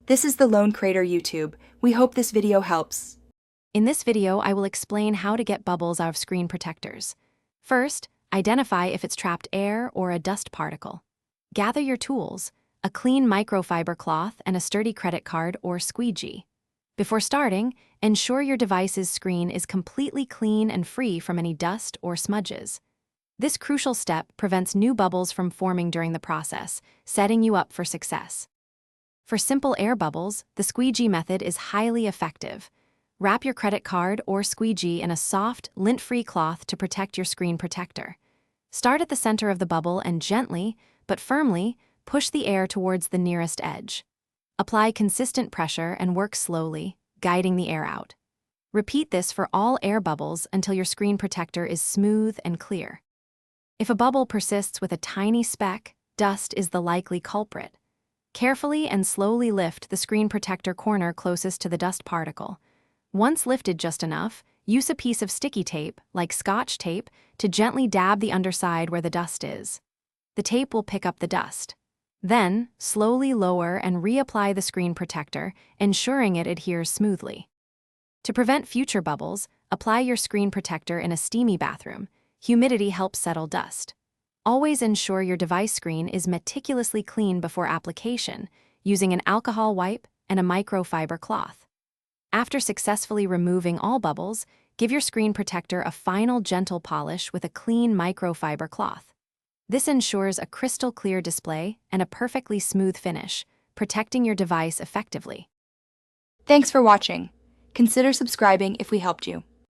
This is the Lone Crater YouTube. We hope this video helps. In this video, I will explain how to get bubbles out of screen protectors. First, identify if it's trapped air or a dust particle. Gather your tools, a clean microfiber cloth and a sturdy credit card or squeegee. Before starting, ensure your device's screen is completely clean and free from any dust or smudges. This crucial step prevents new bubbles from forming during the process, setting you up for success. For simple air bubbles, the squeegee method is highly effective. Wrap your credit card or squeegee in a soft, lint-free cloth to protect your screen protector. Start at the center of the bubble and gently, but firmly, push the air towards the nearest edge. Apply consistent pressure and work slowly, guiding the air out. Repeat this for all air bubbles until your screen protector is smooth and clear. If a bubble persists with a tiny speck, dust is the likely culprit. Carefully and slowly lift the screen protector corner closest to the dust particle. Once lifted just enough, use a piece of sticky tape, like Scotch tape, to gently dab the underside where the dust is. The tape will pick up the dust. Then, slowly lower and reapply the screen protector, ensuring it adheres smoothly. To prevent future bubbles, apply your screen protector in a steamy bathroom. Humidity helps settle dust. Always ensure your device screen is meticulously clean before application, using an alcohol wipe and a microfiber cloth. After successfully removing all bubbles, give your screen protector a final gentle polish with a clean microfiber cloth. This ensures a crystal clear display and a perfectly smooth finish, protecting your device effectively. Thanks for watching. Consider subscribing if we helped you.